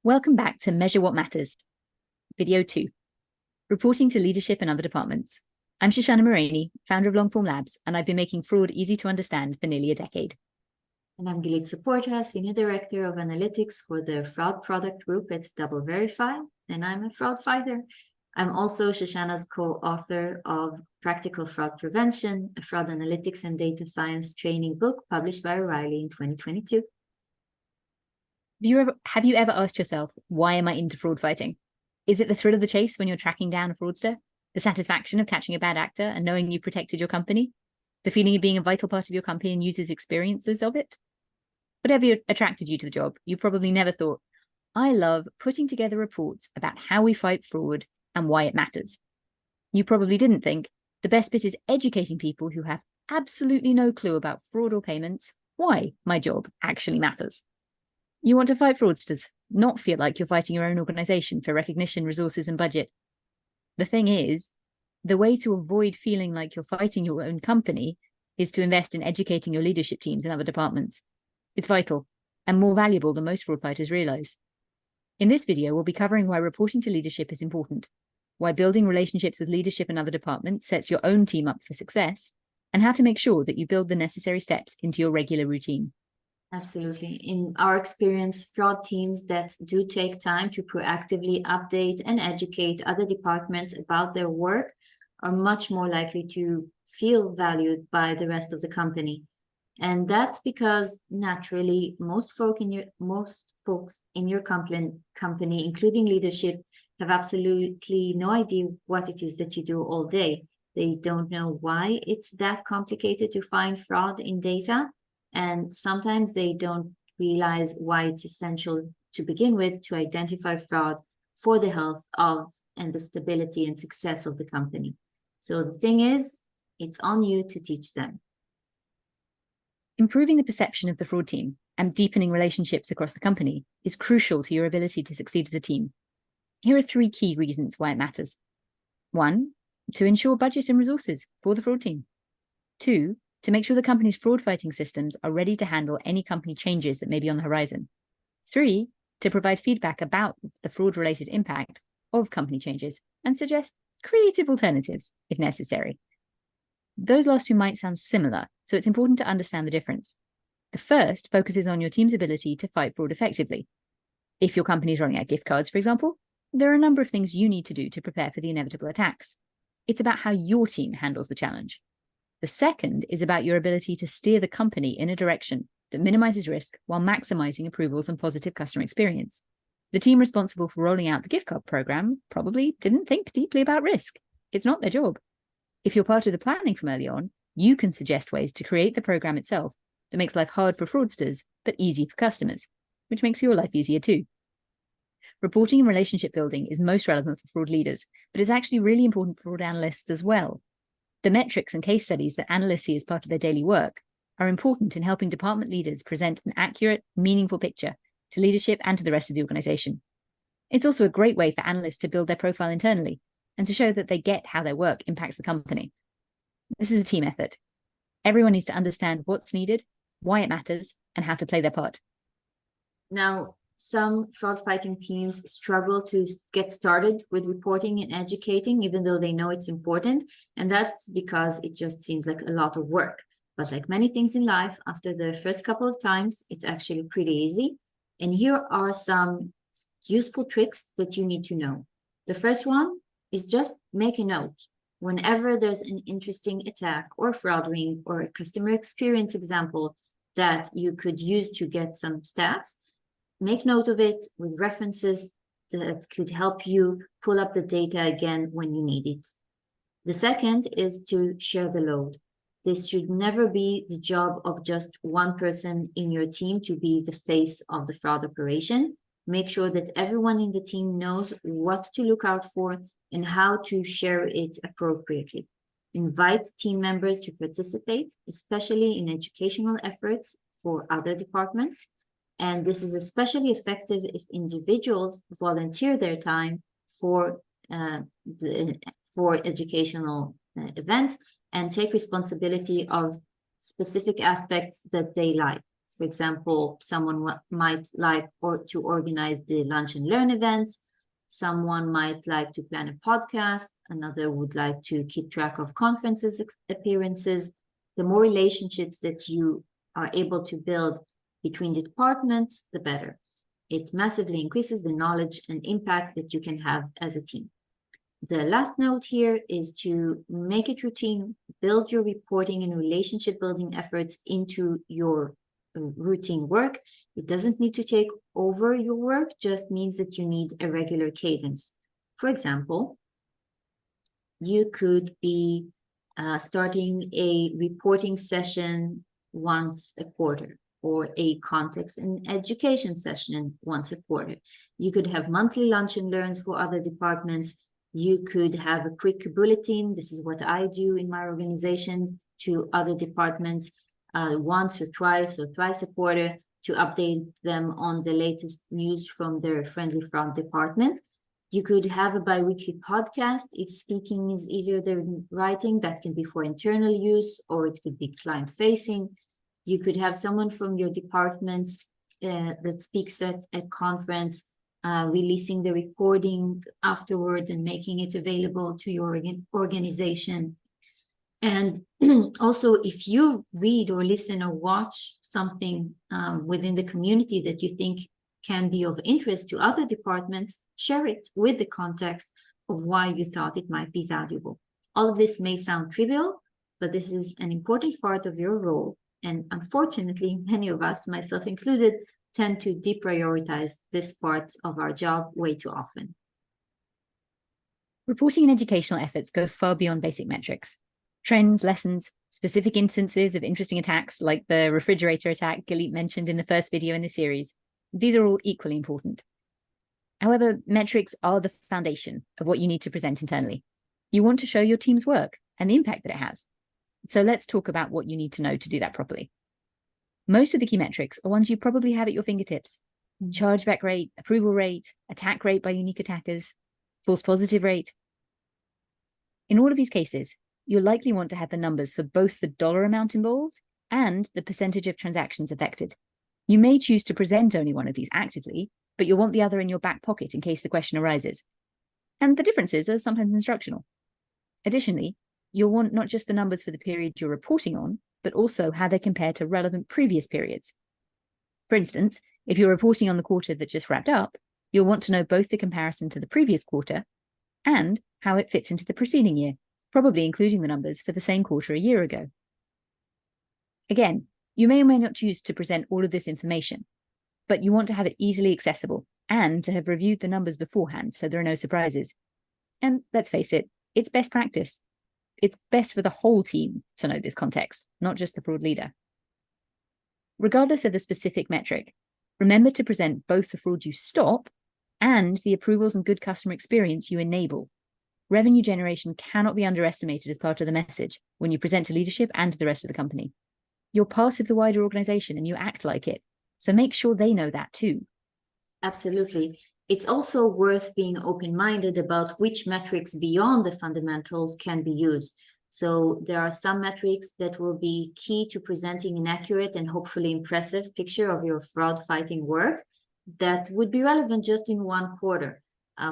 Welcome back to Measure What Matters, Video 2, Reporting to Leadership and Other Departments. I'm Shoshana Maraney, founder of Longform Labs, and I've been making fraud easy to understand for nearly a decade. And I'm Gilit Saporta, Senior Director of Analytics for the Fraud Product Group at DoubleVerify, and I'm a fraud fighter. I'm also Shoshana's co-author of Practical Fraud Prevention, a fraud analytics and data science training book published by O'Reilly in 2022. Have you ever asked yourself, why am I into fraud fighting? Is it the thrill of the chase when you're tracking down a fraudster? The satisfaction of catching a bad actor and knowing you protected your company? The feeling of being a vital part of your company and users' experiences of it? Whatever attracted you to the job, you probably never thought, I love putting together reports about how we fight fraud and why it matters. You probably didn't think, the best bit is educating people who have absolutely no clue about fraud or payments, why my job actually matters. You want to fight fraudsters, not feel like you're fighting your own organization for recognition, resources, and budget. The thing is, the way to avoid feeling like you're fighting your own company is to invest in educating your leadership teams and other departments. It's vital and more valuable than most fraud fighters realize. In this video, we'll be covering why reporting to leadership is important, why building relationships with leadership and other departments sets your own team up for success, and how to make sure that you build the necessary steps into your regular routine. Absolutely. In our experience, fraud teams that do take time to proactively update and educate other departments about their work are much more likely to feel valued by the rest of the company. And that's because naturally, most folks in your company, including leadership, have absolutely no idea what it is that you do all day. They don't know why it's that complicated to find fraud in data. And sometimes they don't realize why it's essential to begin with to identify fraud for the health of and the stability and success of the company. So the thing is, it's on you to teach them. Improving the perception of the fraud team and deepening relationships across the company is crucial to your ability to succeed as a team. Here are 3 key reasons why it matters. 1, to ensure budget and resources for the fraud team. 2, to make sure the company's fraud fighting systems are ready to handle any company changes that may be on the horizon. 3, to provide feedback about the fraud-related impact of company changes and suggest creative alternatives if necessary. Those last 2 might sound similar, so it's important to understand the difference. The first focuses on your team's ability to fight fraud effectively. If your company is running out gift cards, for example, there are a number of things you need to do to prepare for the inevitable attacks. It's about how your team handles the challenge. The second is about your ability to steer the company in a direction that minimizes risk while maximizing approvals and positive customer experience. The team responsible for rolling out the gift card program probably didn't think deeply about risk. It's not their job. If you're part of the planning from early on, you can suggest ways to create the program itself that makes life hard for fraudsters, but easy for customers, which makes your life easier too. Reporting and relationship building is most relevant for fraud leaders, but it's actually really important for fraud analysts as well. The metrics and case studies that analysts see as part of their daily work are important in helping department leaders present an accurate, meaningful picture to leadership and to the rest of the organization. It's also a great way for analysts to build their profile internally and to show that they get how their work impacts the company. This is a team effort. Everyone needs to understand what's needed, why it matters, and how to play their part. Now, some fraud fighting teams struggle to get started with reporting and educating, even though they know it's important. And that's because it just seems like a lot of work. But like many things in life, after the first couple of times, it's actually pretty easy. And here are some useful tricks that you need to know. The first one is just make a note. Whenever there's an interesting attack or fraud ring or a customer experience example that you could use to get some stats, make note of it with references that could help you pull up the data again when you need it. The second is to share the load. This should never be the job of just one person in your team to be the face of the fraud operation. Make sure that everyone in the team knows what to look out for and how to share it appropriately. Invite team members to participate, especially in educational efforts for other departments. And this is especially effective if individuals volunteer their time for educational events and take responsibility of specific aspects that they like. For example, someone might like to organize the lunch and learn events. Someone might like to plan a podcast. Another would like to keep track of conferences appearances. The more relationships that you are able to build between the departments, the better. It massively increases the knowledge and impact that you can have as a team. The last note here is to make it routine, build your reporting and relationship building efforts into your routine work. It doesn't need to take over your work, just means that you need a regular cadence. For example, you could be starting a reporting session once a quarter, or a context and education session once a quarter. You could have monthly lunch and learns for other departments. You could have a quick bulletin. This is what I do in my organization to other departments once or twice a quarter to update them on the latest news from their friendly front department. You could have a bi-weekly podcast if speaking is easier than writing. That can be for internal use, or it could be client-facing. You could have someone from your departments that speaks at a conference, releasing the recording afterwards and making it available to your organization. And also, if you read or listen or watch something within the community that you think can be of interest to other departments, share it with the context of why you thought it might be valuable. All of this may sound trivial, but this is an important part of your role. And unfortunately, many of us, myself included, tend to deprioritize this part of our job way too often. Reporting and educational efforts go far beyond basic metrics. Trends, lessons, specific instances of interesting attacks like the refrigerator attack Gilit mentioned in the first video in the series, these are all equally important. However, metrics are the foundation of what you need to present internally. You want to show your team's work and the impact that it has. So let's talk about what you need to know to do that properly. Most of the key metrics are ones you probably have at your fingertips. Chargeback rate, approval rate, attack rate by unique attackers, false positive rate. In all of these cases, you'll likely want to have the numbers for both the dollar amount involved and the percentage of transactions affected. You may choose to present only one of these actively, but you'll want the other in your back pocket in case the question arises. And the differences are sometimes instructional. Additionally, you'll want not just the numbers for the period you're reporting on, but also how they compare to relevant previous periods. For instance, if you're reporting on the quarter that just wrapped up, you'll want to know both the comparison to the previous quarter and how it fits into the preceding year, probably including the numbers for the same quarter a year ago. Again, you may or may not choose to present all of this information, but you want to have it easily accessible and to have reviewed the numbers beforehand so there are no surprises. And let's face it, it's best practice. It's best for the whole team to know this context, not just the fraud leader. Regardless of the specific metric, remember to present both the fraud you stop and the approvals and good customer experience you enable. Revenue generation cannot be underestimated as part of the message when you present to leadership and to the rest of the company. You're part of the wider organization and you act like it, so make sure they know that too. Absolutely. It's also worth being open-minded about which metrics beyond the fundamentals can be used. So there are some metrics that will be key to presenting an accurate and hopefully impressive picture of your fraud fighting work that would be relevant just in one quarter.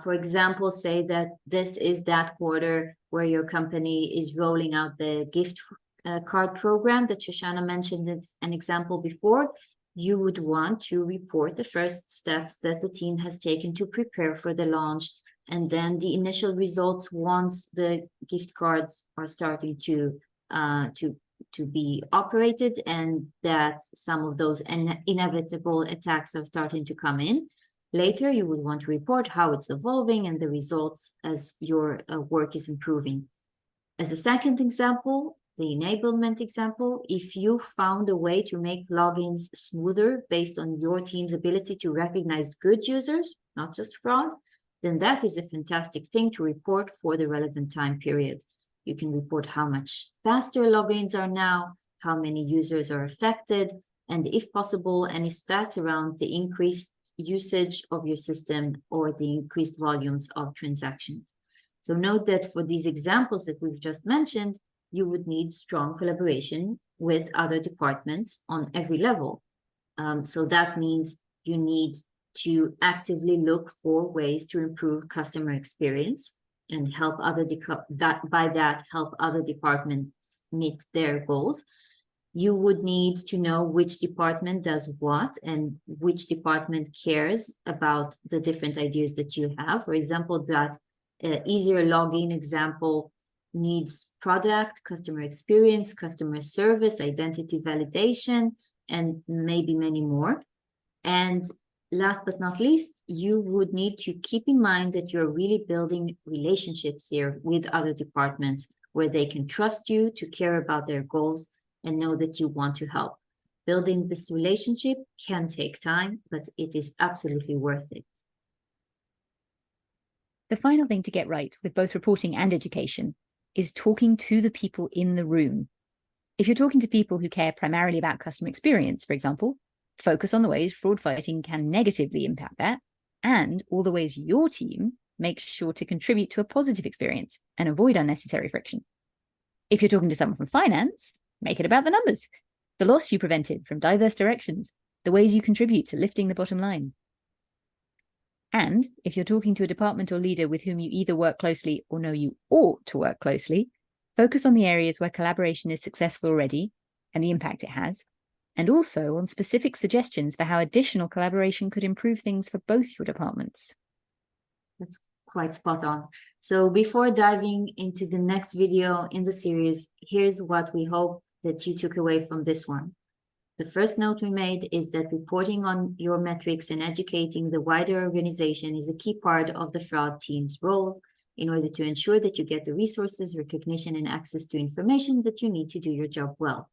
For example, say that this is that quarter where your company is rolling out the gift card program that Shoshana mentioned as an example before. You would want to report the first steps that the team has taken to prepare for the launch, and then the initial results once the gift cards are starting to be operated, and that some of those inevitable attacks are starting to come in. Later, you would want to report how it's evolving and the results as your work is improving. As a second example, the enablement example, if you found a way to make logins smoother based on your team's ability to recognize good users, not just fraud, then that is a fantastic thing to report for the relevant time period. You can report how much faster logins are now, how many users are affected, and if possible, any stats around the increased usage of your system or the increased volumes of transactions. So note that for these examples that we've just mentioned, you would need strong collaboration with other departments on every level. So that means you need to actively look for ways to improve customer experience and help help other departments meet their goals. You would need to know which department does what and which department cares about the different ideas that you have. For example, that easier login example needs product, customer experience, customer service, identity validation, and maybe many more. And last but not least, you would need to keep in mind that you're really building relationships here with other departments where they can trust you to care about their goals and know that you want to help. Building this relationship can take time, but it is absolutely worth it. The final thing to get right with both reporting and education is talking to the people in the room. If you're talking to people who care primarily about customer experience, for example, focus on the ways fraud fighting can negatively impact that, and all the ways your team makes sure to contribute to a positive experience and avoid unnecessary friction. If you're talking to someone from finance, make it about the numbers, the loss you prevented from diverse directions, the ways you contribute to lifting the bottom line. And if you're talking to a department or leader with whom you either work closely or know you ought to work closely, focus on the areas where collaboration is successful already and the impact it has, and also on specific suggestions for how additional collaboration could improve things for both your departments. That's quite spot on. So before diving into the next video in the series, here's what we hope that you took away from this one. The first note we made is that reporting on your metrics and educating the wider organization is a key part of the fraud team's role in order to ensure that you get the resources, recognition, and access to information that you need to do your job well.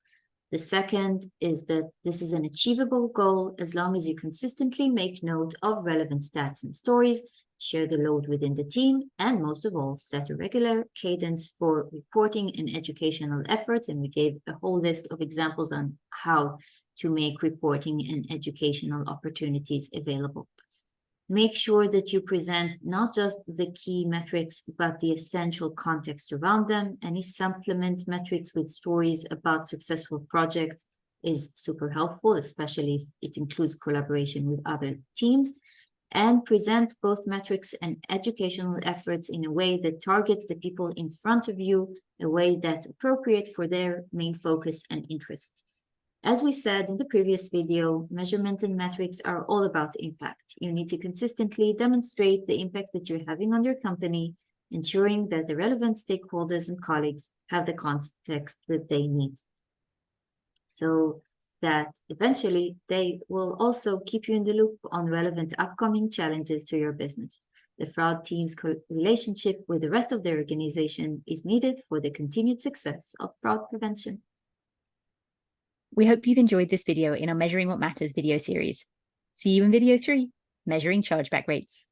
The second is that this is an achievable goal as long as you consistently make note of relevant stats and stories, share the load within the team, and most of all, set a regular cadence for reporting and educational efforts. And we gave a whole list of examples on how to make reporting and educational opportunities available. Make sure that you present not just the key metrics, but the essential context around them. Any supplement metrics with stories about successful projects is super helpful, especially if it includes collaboration with other teams. And present both metrics and educational efforts in a way that targets the people in front of you, a way that's appropriate for their main focus and interest. As we said in the previous video, measurement and metrics are all about impact. You need to consistently demonstrate the impact that you're having on your company, ensuring that the relevant stakeholders and colleagues have the context that they need, so that eventually they will also keep you in the loop on relevant upcoming challenges to your business. The fraud team's relationship with the rest of the organization is needed for the continued success of fraud prevention. We hope you've enjoyed this video in our Measuring What Matters video series. See you in video 3, Measuring Chargeback Rates.